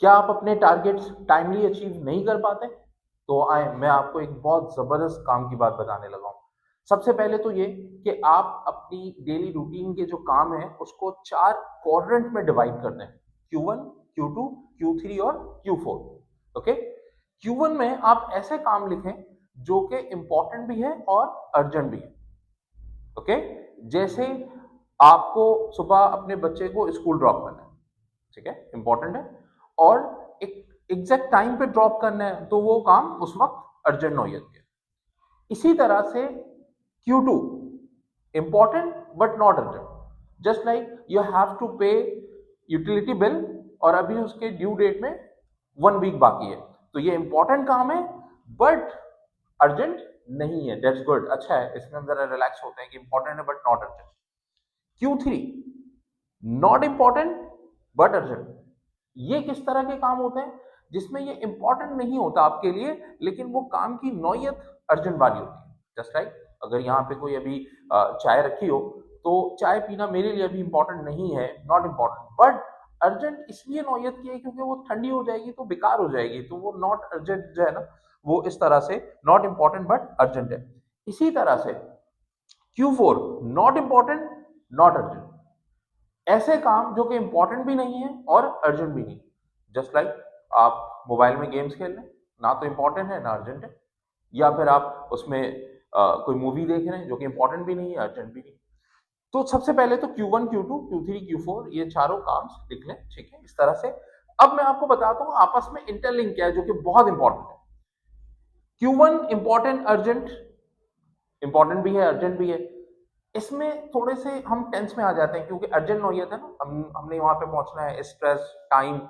क्या आप अपने टारगेट्स टाइमली अचीव नहीं कर पाते? तो आए मैं आपको एक बहुत जबरदस्त काम की बात बताने लगा हूँ। सबसे पहले तो ये कि आप अपनी डेली रूटीन के जो काम है उसको 4 क्वाड्रेंट में डिवाइड कर दें। Q1, Q2, Q3 और Q4। ओके? Q1 में आप ऐसे काम लिखें जो कि इंपॉर्टेंट भी है और अर्जेंट भी है। ओके? जैसे आपको सुबह अपने बच्चे को स्कूल ड्रॉप करना है, ठीक है, इंपॉर्टेंट है, और एक एग्जैक्ट टाइम पे ड्रॉप करना है, तो वो काम उस वक्त अर्जेंट नौयत के। इसी तरह से Q2 important but not urgent, just like you have to pay utility bill और अभी उसके ड्यू डेट में 1 वीक बाकी है, तो ये इंपॉर्टेंट काम है बट अर्जेंट नहीं है। दैट्स गुड, अच्छा है, इसमें हम जरा रिलैक्स होते हैं कि इंपॉर्टेंट है but not urgent. Q3 not important but urgent. ये किस तरह के काम होते हैं जिसमें ये इंपॉर्टेंट नहीं होता आपके लिए, लेकिन वो काम की नौयत अर्जेंट वाली होती है। जस्ट लाइक अगर यहाँ पे कोई अभी चाय रखी हो, तो चाय पीना मेरे लिए अभी इंपॉर्टेंट नहीं है, नॉट इंपॉर्टेंट, बट अर्जेंट इसलिए नौयत की है क्योंकि वो ठंडी हो जाएगी तो बेकार हो जाएगी, तो वो नॉट अर्जेंट जो है ना, वो इस तरह से नॉट इंपॉर्टेंट बट अर्जेंट है। इसी तरह से Q4 not important not urgent, ऐसे काम जो कि इंपॉर्टेंट भी नहीं है और अर्जेंट भी नहीं। जस्ट लाइक आप मोबाइल में गेम्स खेल लें, ना तो इंपॉर्टेंट है ना अर्जेंट है, या फिर आप उसमें कोई मूवी देख रहे हैं जो कि इंपॉर्टेंट भी नहीं है अर्जेंट भी नहीं। तो सबसे पहले तो Q1, Q2, Q3, Q4 ये चारों काम लिख लें, ठीक है, इस तरह से। अब मैं आपको बताता हूँ आपस में इंटरलिंक क्या है जो कि बहुत इंपॉर्टेंट है। Q1 इंपॉर्टेंट अर्जेंट, इंपॉर्टेंट भी है अर्जेंट भी है। इसमें थोड़े से हम टेंस में आ जाते हैं क्योंकि अर्जेंट नौयत है ना, हमने वहां पे पहुंचना है, stress time.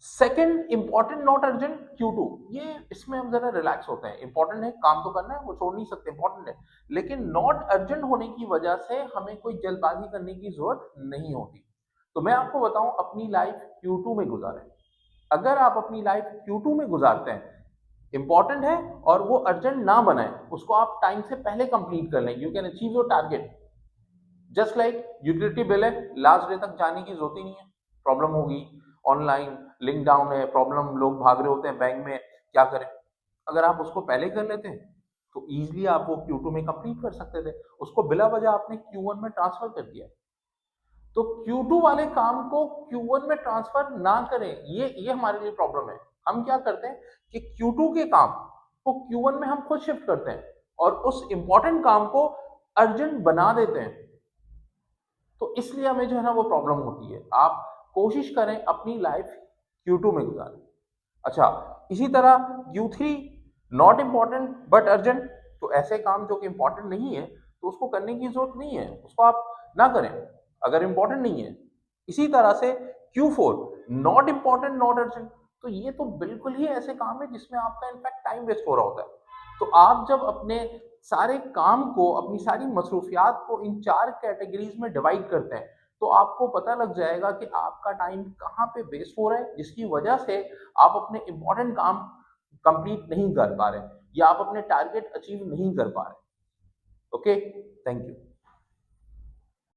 Second important not urgent Q2, ये इसमें हम जरा रिलैक्स होते हैं, इंपॉर्टेंट है, काम तो करना है, वो छोड़ नहीं सकते, इंपॉर्टेंट है, लेकिन नॉट अर्जेंट होने की वजह से हमें कोई जल्दबाजी करने की जरूरत नहीं होती। तो मैं आपको बताऊं अपनी लाइफ Q2 में गुजारें। अगर आप अपनी लाइफ Q2 में गुजारते हैं, इंपॉर्टेंट है और वो अर्जेंट ना बनाए, उसको आप टाइम से पहले कंप्लीट कर लें, you can achieve your target. Just like utility bill है, लास्ट डे तक जाने की जरूरत ही नहीं है, प्रॉब्लम होगी, ऑनलाइन लिंक डाउन है, प्रॉब्लम, लोग भाग रहे होते हैं बैंक में, क्या करें? अगर आप उसको पहले कर लेते हैं तो इजीली आप वो Q2 में कंप्लीट कर सकते थे, उसको बिला वजह आपने Q1 में ट्रांसफर कर दिया। तो Q2 वाले काम को Q1 में ट्रांसफर ना करें, ये हमारे लिए प्रॉब्लम है। हम क्या करते हैं कि Q2 के काम को Q1 में हम खुद शिफ्ट करते हैं और उस इंपॉर्टेंट काम को अर्जेंट बना देते हैं, तो इसलिए हमें जो है ना वो प्रॉब्लम होती है। आप कोशिश करें अपनी लाइफ Q2 में गुजारें। अच्छा, इसी तरह Q3 not important but urgent, तो ऐसे काम जो कि इंपॉर्टेंट नहीं है तो उसको करने की जरूरत नहीं है, उसको आप ना करें अगर इंपॉर्टेंट नहीं है। इसी तरह से Q4 not important not urgent, तो ये तो बिल्कुल ही ऐसे काम है जिसमें आपका इनफैक्ट टाइम वेस्ट हो रहा होता है। तो आप जब अपने सारे काम को, अपनी सारी मसरूफियात को इन 4 कैटेगरीज में डिवाइड करते हैं, तो आपको पता लग जाएगा कि आपका टाइम कहाँ पे वेस्ट हो रहा है, जिसकी वजह से आप अपने इंपॉर्टेंट काम कंप्लीट नहीं कर पा रहे या आप अपने टारगेट अचीव नहीं कर पा रहे। Okay, thank you.